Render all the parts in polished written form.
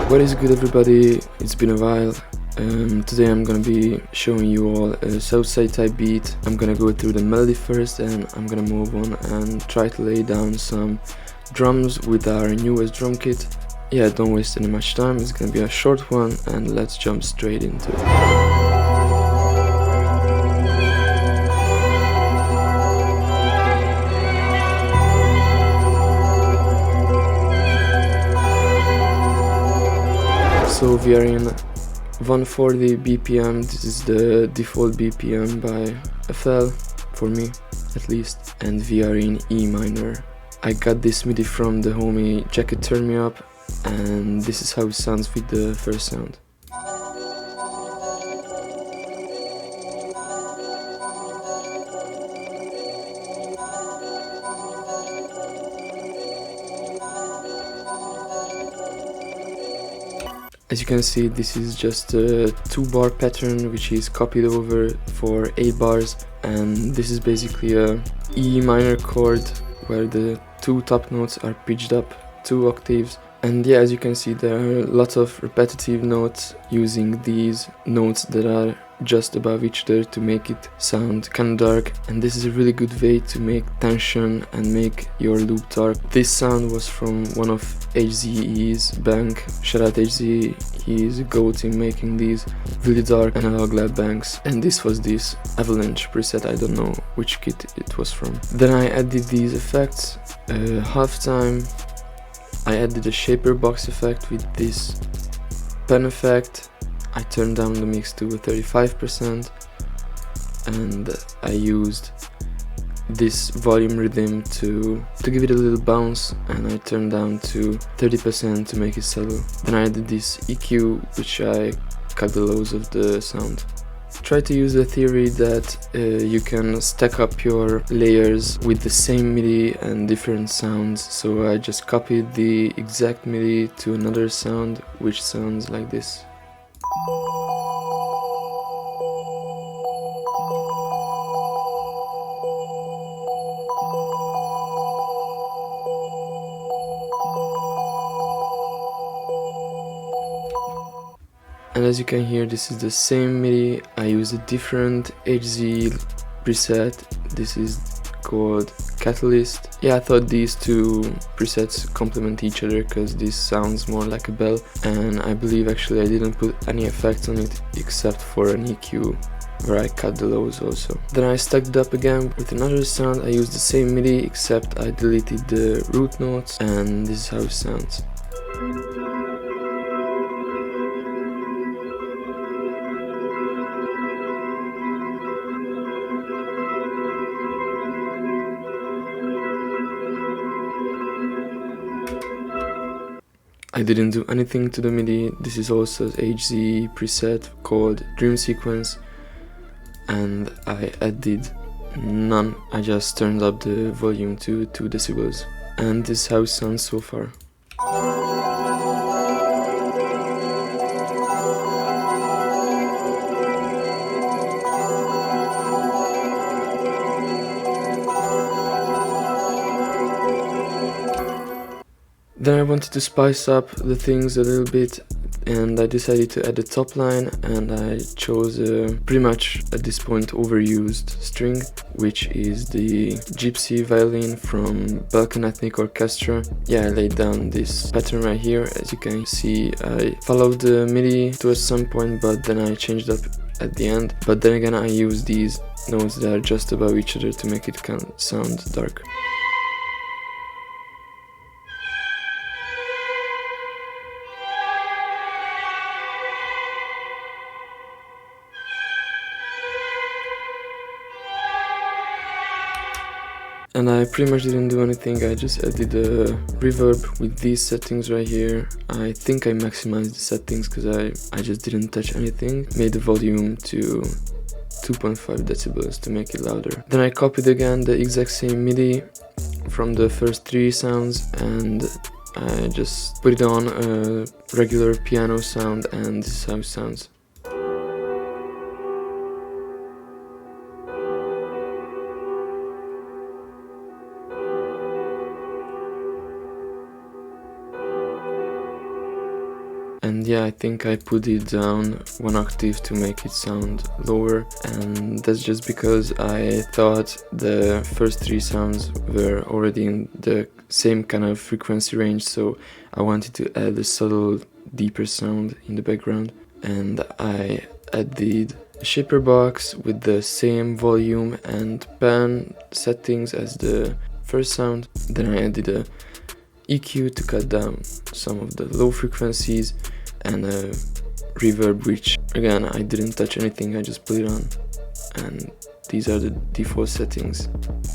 What is good, everybody? It's been a while. Today I'm gonna be showing you all a Southside type beat. I'm gonna go through the melody first and I'm gonna move on and try to lay down some drums with our newest drum kit. Yeah, don't waste any much time, it's gonna be a short one and let's jump straight into it. So we are in 140 BPM, this is the default BPM by FL, for me at least, and we are in E minor. I got this MIDI from the homie Jacket Turn Me Up, and this is how it sounds with the first sound. As you can see, this is just a 2-bar pattern which is copied over for 8 bars, and this is basically a E minor chord where the 2 top notes are pitched up 2 octaves. And yeah, as you can see, there are lots of repetitive notes using these notes that are just above each other to make it sound kind of dark, and this is a really good way to make tension and make your loop dark. This sound was from one of HZE's bank. Shout out HZE, he is a goat in making these really dark analog lab banks, and this was this Avalanche preset. I don't know which kit it was from. Then I added these effects, halftime. I added a shaper box effect with this pen effect. I turned down the mix to 35% and I used this volume rhythm to give it a little bounce, and I turned down to 30% to make it subtle. Then I added this EQ, which I cut the lows of the sound. Try to use the theory that you can stack up your layers with the same MIDI and different sounds, so I just copied the exact MIDI to another sound which sounds like this. And as you can hear, this is the same MIDI. I use a different HZ preset. This is called Catalyst. Yeah, I thought these two presets complement each other because this sounds more like a bell, and I believe actually I didn't put any effects on it except for an EQ where I cut the lows also. Then I stacked it up again with another sound. I used the same MIDI except I deleted the root notes, and this is how it sounds. I didn't do anything to the MIDI. This is also an HZ preset called Dream Sequence, and I added none. I just turned up the volume to 2 decibels, and this is how it sounds so far. Then I wanted to spice up the things a little bit, and I decided to add a top line, and I chose pretty much at this point overused string, which is the Gypsy violin from Balkan Ethnic Orchestra. Yeah, I laid down this pattern right here. As you can see, I followed the MIDI towards some point, but then I changed up at the end. But then again, I use these notes that are just above each other to make it kind of sound dark. And I pretty much didn't do anything. I just added a reverb with these settings right here. I think I maximized the settings because I just didn't touch anything. Made the volume to 2.5 decibels to make it louder. Then I copied again the exact same MIDI from the first 3 sounds, and I just put it on a regular piano sound, and this is how it sounds. and yeah, I think I put it down 1 octave to make it sound lower, and that's just because I thought the first 3 sounds were already in the same kind of frequency range, so I wanted to add a subtle deeper sound in the background. And I added a shaper box with the same volume and pan settings as the first sound. Then I added a EQ to cut down some of the low frequencies, and a reverb, which again I didn't touch anything, I just put it on, and these are the default settings.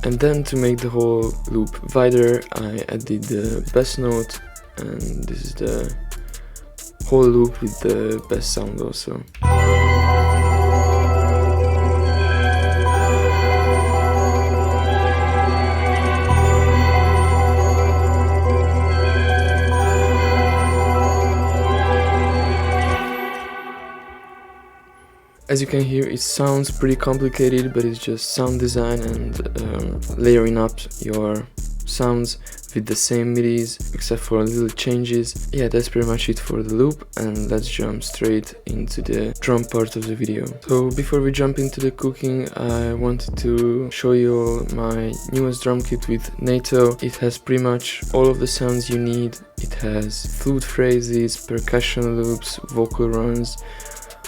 And then to make the whole loop wider, I added the bass note, and this is the whole loop with the bass sound also. As you can hear, it sounds pretty complicated, but it's just sound design and layering up your sounds with the same melodies except for little changes. Yeah, that's pretty much it for the loop, and let's jump straight into the drum part of the video. So before we jump into the cooking, I wanted to show you all my newest drum kit with NATO. It has pretty much all of the sounds you need. It has flute phrases, percussion loops, vocal runs,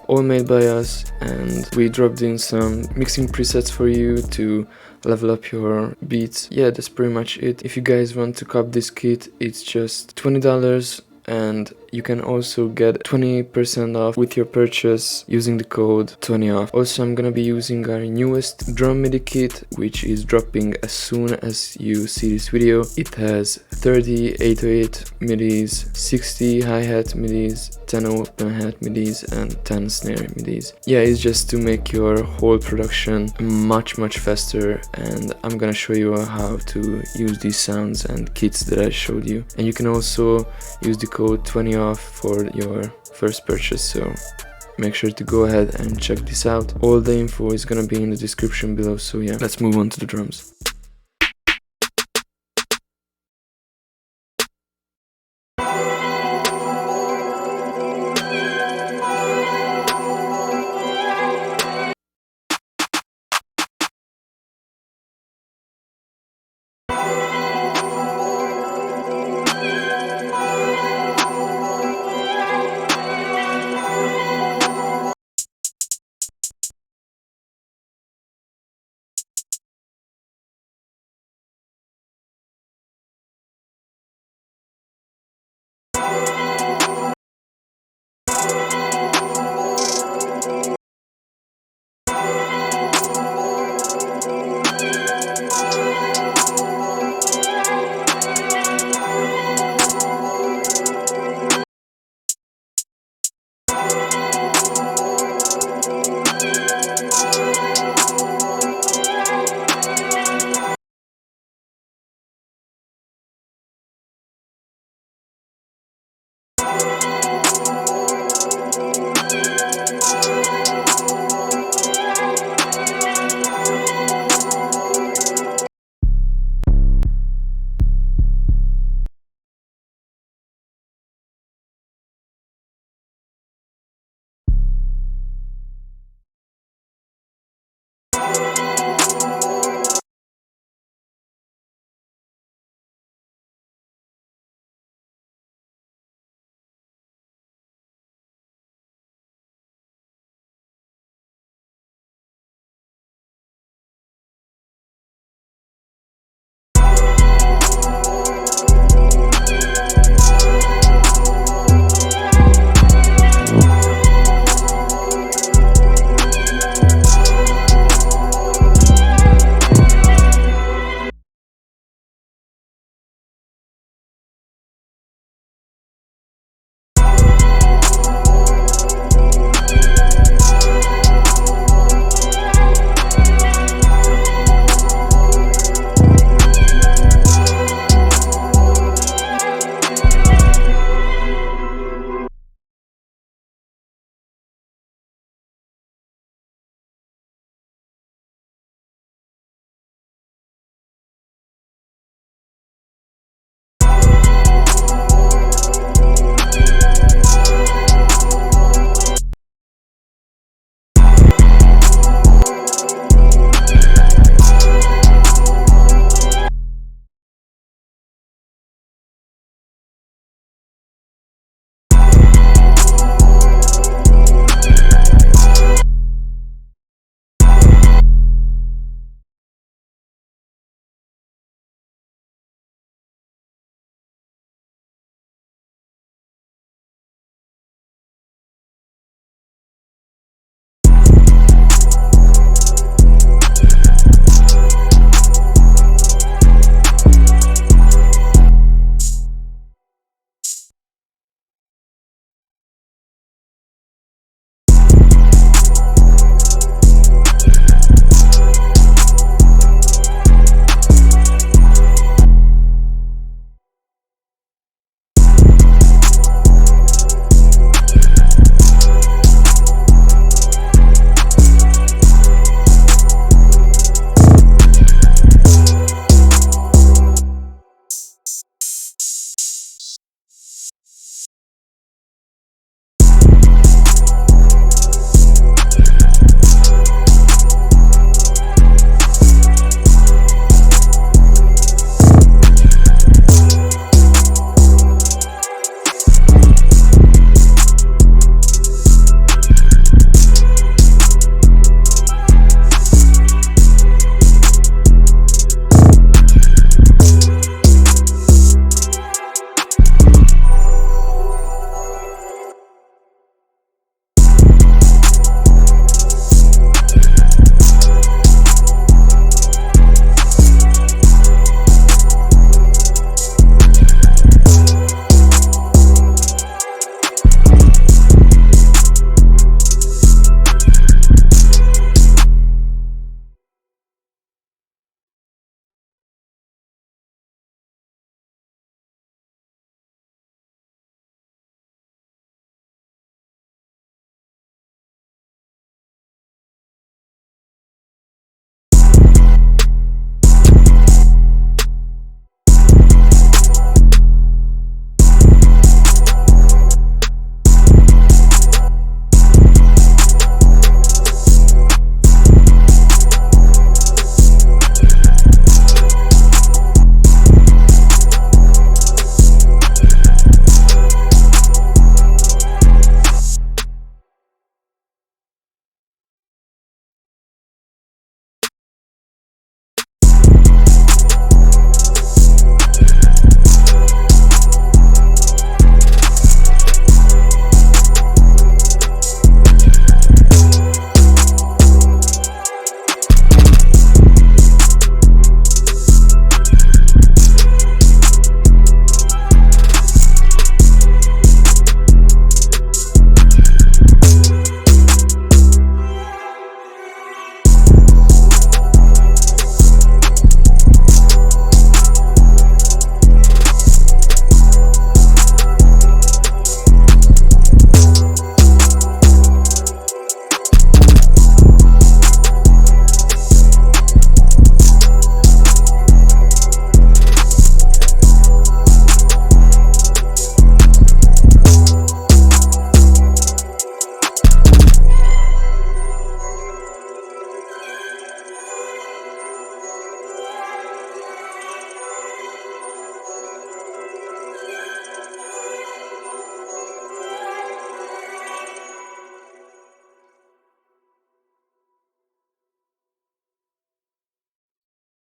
all made by us, and we dropped in some mixing presets for you to level up your beats. Yeah, that's pretty much it. If you guys want to cop this kit, it's just $20, and you can also get 20% off with your purchase using the code 20off. Also, I'm gonna be using our newest drum MIDI kit, which is dropping as soon as you see this video. It has 30 808 midis, 60 hi-hat midis, 10 open hat midis, and 10 snare midis. Yeah, it's just to make your whole production much faster, and I'm gonna show you how to use these sounds and kits that I showed you. And you can also use the code 20off for your first purchase, so make sure to go ahead and check this out. All the info is gonna be in the description below, so yeah, let's move on to the drums.